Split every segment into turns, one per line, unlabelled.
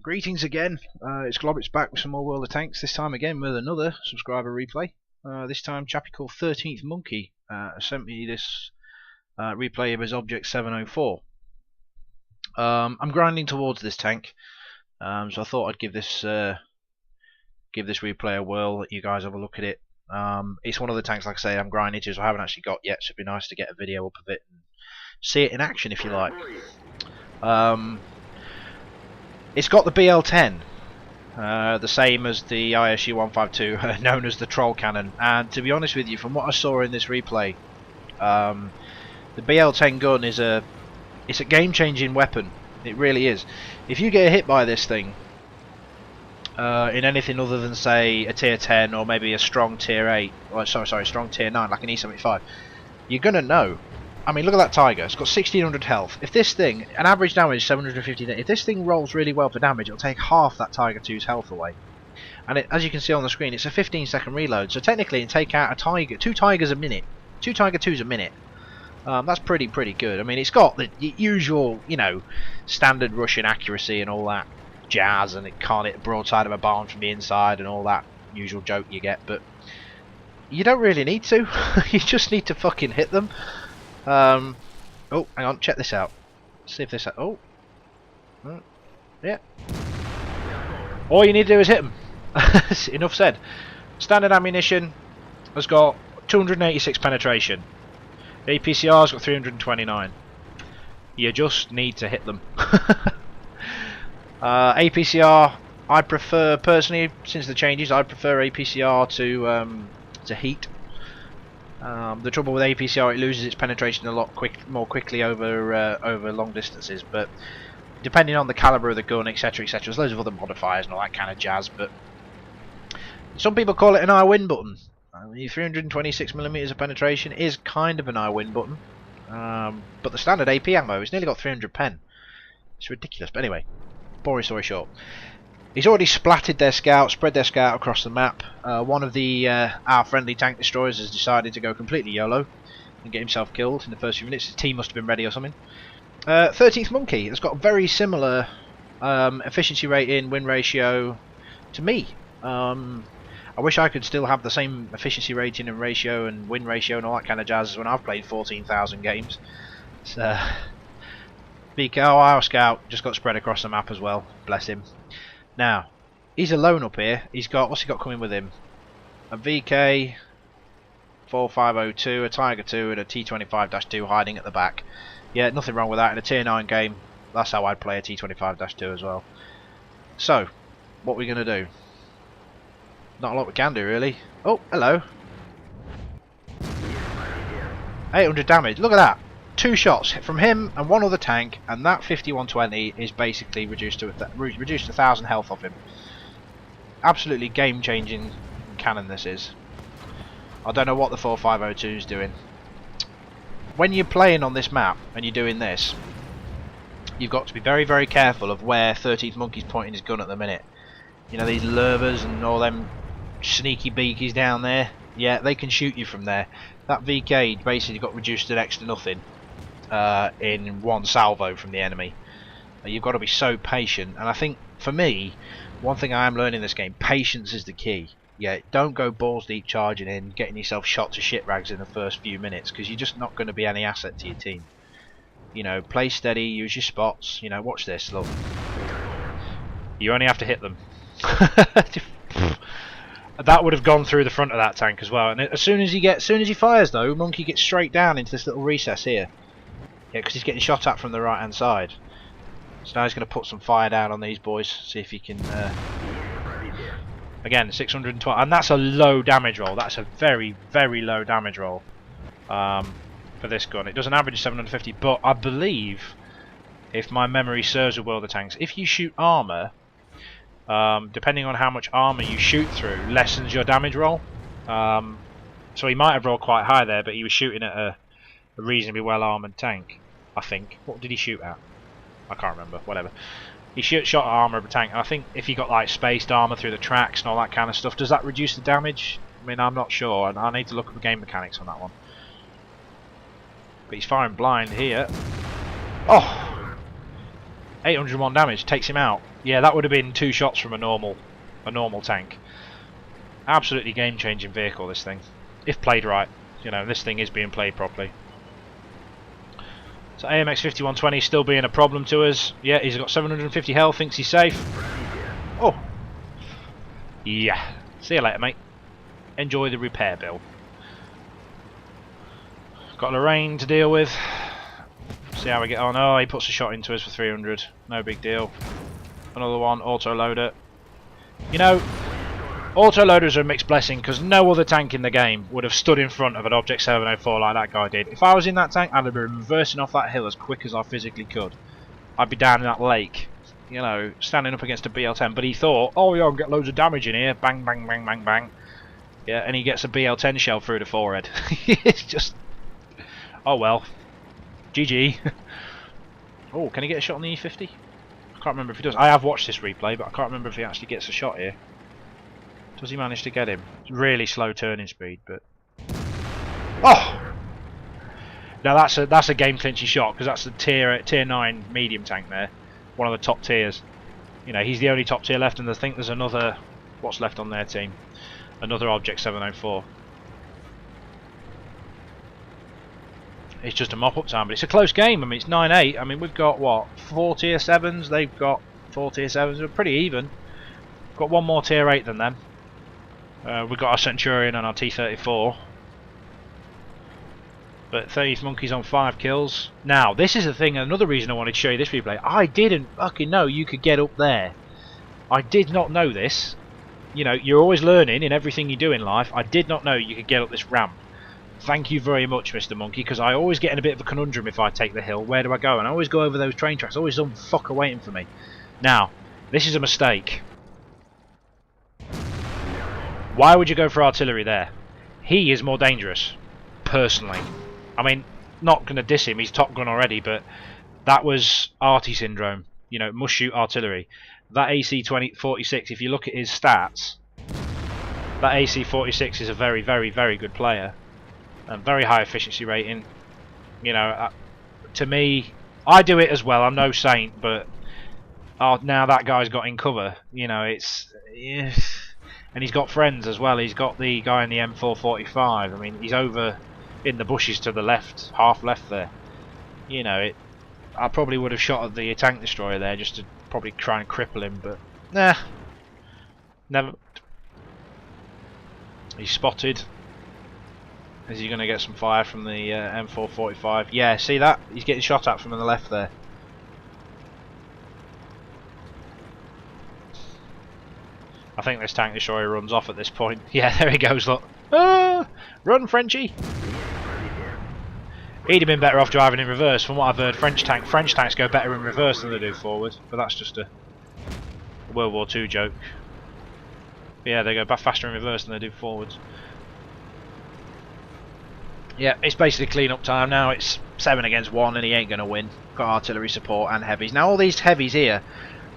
Greetings again, it's Globbits back with some more World of Tanks, this time again with another subscriber replay. This time a chappie called 13th Monkey sent me this replay of his Object 704. I'm grinding towards this tank, so I thought I'd give this replay a whirl, let you guys have a look at it. It's one of the tanks, like I say, I'm grinding to, so I haven't actually got yet, so it'd be nice to get a video up of it and see it in action if you like. It's got the BL-10, the same as the ISU 152, known as the Troll Cannon. And to be honest with you, from what I saw in this replay, the BL-10 gun is a game-changing weapon. It really is. If you get hit by this thing in anything other than, say, a tier 10 or maybe a strong tier 8, or sorry, strong tier 9, like an E75, you're gonna know. I mean, look at that Tiger. It's got 1600 health. If this thing, an average damage 750, if this thing rolls really well for damage, it'll take half that Tiger 2's health away. And as you can see on the screen, it's a 15-second reload. So technically, it take out a Tiger, 2 Tigers a minute, 2 Tiger 2s a minute. That's pretty good. I mean, it's got the usual, you know, standard Russian accuracy and all that jazz, and it can't hit the broadside of a barn from the inside and all that usual joke you get. But you don't really need to. You just need to fucking hit them. Oh, hang on, check this out. See if this... Oh. Yeah. All you need to do is hit them. Enough said. Standard ammunition has got 286 penetration. The APCR's got 329. You just need to hit them. APCR, I prefer, personally, since the changes, I prefer APCR to heat. The trouble with APCR, it loses its penetration a lot more quickly over long distances, but depending on the caliber of the gun, etc, etc, there's loads of other modifiers and all that kind of jazz. But some people call it an I win button. 326mm of penetration is kind of an I win button, but the standard AP ammo has nearly got 300 pen. It's ridiculous. But anyway, boring story short, he's already splatted their scout, spread their scout across the map. One of the our friendly tank destroyers has decided to go completely YOLO and get himself killed in the first few minutes. His team must have been ready or something. 13th Monkey has got a very similar efficiency rating, win ratio to me. I wish I could still have the same efficiency rating and ratio and win ratio and all that kind of jazz as when I've played 14,000 games. So, BK, our scout just got spread across the map as well. Bless him. Now, he's alone up here. He's got, what's he got coming with him? A VK 4502, a Tiger 2 and a T25-2 hiding at the back. Yeah, nothing wrong with that. In a tier 9 game, that's how I'd play a T25-2 as well. So, what are we going to do? Not a lot we can do, really. Oh, hello. 800 damage. Look at that. 2 shots from him and one other tank, and that 5120 is basically reduced to 1,000 health off him. Absolutely game-changing cannon this is. I don't know what the 4502 is doing. When you're playing on this map and you're doing this, you've got to be very careful of where 13th Monkey's pointing his gun at the minute. You know, these lurvers and all them sneaky beakies down there. Yeah, they can shoot you from there. That VK basically got reduced to next to nothing in one salvo from the enemy. You've got to be so patient, and I think for me, one thing I am learning in this game, patience is the key. Yeah, don't go balls deep charging in, getting yourself shot to shit rags in the first few minutes, because you're just not going to be any asset to your team. You know, play steady, use your spots. You know, watch this. Look, you only have to hit them. That would have gone through the front of that tank as well. And as soon as he fires though, Monkey gets straight down into this little recess here. Yeah, because he's getting shot at from the right hand side. So now he's going to put some fire down on these boys, see if he can. Again, 612, and that's a low damage roll. That's a very low damage roll for this gun. It does an average of 750, but I believe, if my memory serves with World of Tanks, if you shoot armor, depending on how much armor you shoot through, lessens your damage roll. So he might have rolled quite high there, but he was shooting at a reasonably well armored tank, I think. What did he shoot at? I can't remember. Whatever. He shot at armor of a tank. And I think if you got like spaced armor through the tracks and all that kind of stuff, does that reduce the damage? I mean, I'm not sure, and I need to look at the game mechanics on that one. But he's firing blind here. Oh! 801 damage, takes him out. Yeah, that would have been 2 shots from a normal tank. Absolutely game-changing vehicle, this thing, if played right. You know, this thing is being played properly. So AMX 5120 still being a problem to us. Yeah, he's got 750 health, thinks he's safe. Oh, yeah. See you later, mate. Enjoy the repair bill. Got Lorraine to deal with. See how we get on. Oh, he puts a shot into us for 300. No big deal. Another one, auto-loader. You know, auto-loaders are a mixed blessing because no other tank in the game would have stood in front of an Object 704 like that guy did. If I was in that tank, I'd have been reversing off that hill as quick as I physically could. I'd be down in that lake, you know, standing up against a BL-10. But he thought, oh yeah, I'll get loads of damage in here. Bang, bang, bang, bang, bang. Yeah, and he gets a BL-10 shell through the forehead. It's just... oh well. GG. Oh, can he get a shot on the E50? I can't remember if he does. I have watched this replay, but I can't remember if he actually gets a shot here. Does he manage to get him? It's really slow turning speed, but... oh! Now that's a game clinching shot, because that's the tier 9 medium tank there. One of the top tiers. You know, he's the only top tier left, and I think there's another... what's left on their team? Another Object 704. It's just a mop-up time, but it's a close game. I mean, it's 9-8. I mean, we've got, what, 4 tier 7s? They've got 4 tier 7s. We're pretty even. Got one more tier 8 than them. We've got our Centurion and our T-34. But 30th Monkey's on 5 kills. Now, this is the thing, another reason I wanted to show you this replay. I didn't fucking know you could get up there. I did not know this. You know, you're always learning in everything you do in life. I did not know you could get up this ramp. Thank you very much, Mr. Monkey, because I always get in a bit of a conundrum if I take the hill. Where do I go? And I always go over those train tracks. Always some fucker waiting for me. Now, this is a mistake. Why would you go for artillery there? He is more dangerous, personally. I mean, not going to diss him. He's Top Gun already, but that was Arty syndrome. You know, must shoot artillery. That AC-46, if you look at his stats, that AC-46 is a very, very, very good player. Very high efficiency rating. You know, to me, I do it as well. I'm no saint, but now that guy's got in cover. You know, it's and he's got friends as well. He's got the guy in the M445. I mean, he's over in the bushes to the left, half left there. You know, I probably would have shot at the tank destroyer there just to probably try and cripple him, but nah, never. He's spotted. Is he going to get some fire from the M445? Yeah, see that? He's getting shot at from the left there. I think this tank destroyer runs off at this point. Yeah, there he goes, look. Ah, run, Frenchie! He'd have been better off driving in reverse. From what I've heard, French tanks go better in reverse than they do forward. But that's just a World War II joke. But yeah, they go faster in reverse than they do forwards. Yeah, it's basically clean-up time now. It's 7 against 1 and he ain't going to win. Got artillery support and heavies. Now all these heavies here,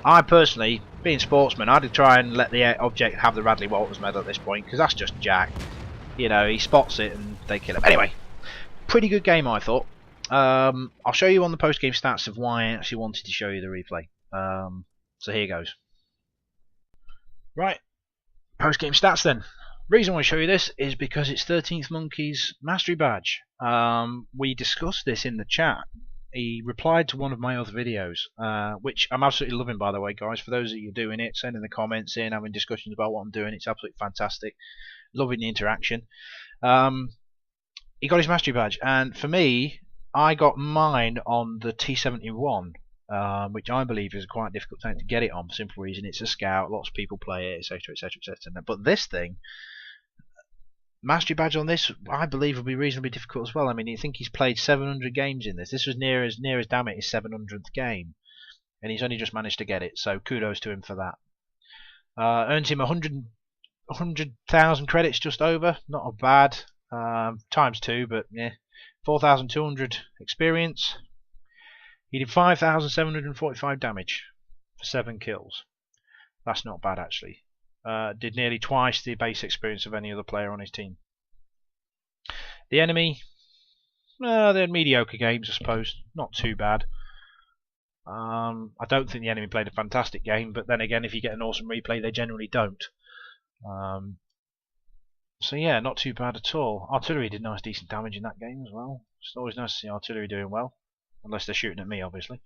I personally, being sportsman, I'd try and let the Object have the Radley Walters medal at this point, because that's just Jack. You know, he spots it and they kill him. Anyway, pretty good game I thought. I'll show you on the post-game stats of why I actually wanted to show you the replay. So here goes. Right, post-game stats then. Reason I want to show you this is because it's 13th Monkey's Mastery Badge. We discussed this in the chat. He replied to one of my other videos, which I'm absolutely loving, by the way, guys. For those of you doing it, sending the comments in, having discussions about what I'm doing, it's absolutely fantastic. Loving the interaction. He got his Mastery Badge, and for me, I got mine on the T71. Which I believe is quite a difficult tank to get it on, for simple reason it's a scout, lots of people play it, etc, etc, etc. But this thing, Mastery Badge on this, I believe will be reasonably difficult as well. I mean, you think he's played 700 games in this. This was near as damn it his 700th game, and he's only just managed to get it. So kudos to him for that. Earns him 100,000 credits, just over, not a bad. Times 2, but yeah, 4,200 experience. He did 5,745 damage for 7 kills. That's not bad, actually. Did nearly twice the base experience of any other player on his team. The enemy, they had mediocre games, I suppose. Not too bad. I don't think the enemy played a fantastic game, but then again, if you get an awesome replay, they generally don't. So yeah, not too bad at all. Artillery did nice decent damage in that game as well. It's always nice to see artillery doing well, unless they're shooting at me, obviously.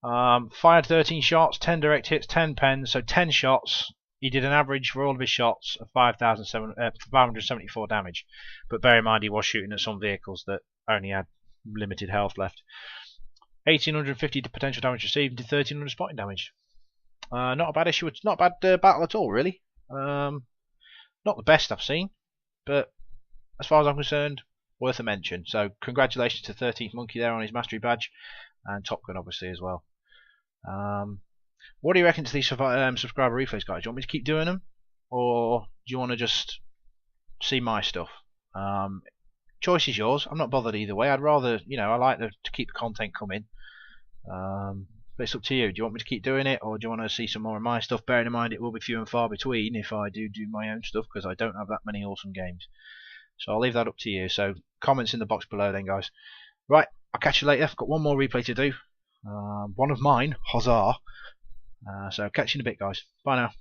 Fired 13 shots, 10 direct hits, 10 pens, so 10 shots. He did an average for all of his shots of 574 damage. But bear in mind, he was shooting at some vehicles that only had limited health left. 1850 potential damage received, did 1300 spotting damage. Not a bad issue, it's not a bad battle at all, really. Not the best I've seen, but as far as I'm concerned, worth a mention. So congratulations to 13th Monkey there on his mastery badge, and Topgun obviously as well. What do you reckon to these subscriber replays, guys? Do you want me to keep doing them, or do you want to just see my stuff? Choice is yours. I'm not bothered either way. I'd rather, I like to keep the content coming. But it's up to you. Do you want me to keep doing it, or do you want to see some more of my stuff? Bearing in mind it will be few and far between if I do my own stuff, because I don't have that many awesome games. So I'll leave that up to you. So comments in the box below then, guys. Right, I'll catch you later. I've got one more replay to do. One of mine, huzzah. So catch you in a bit, guys. Bye now.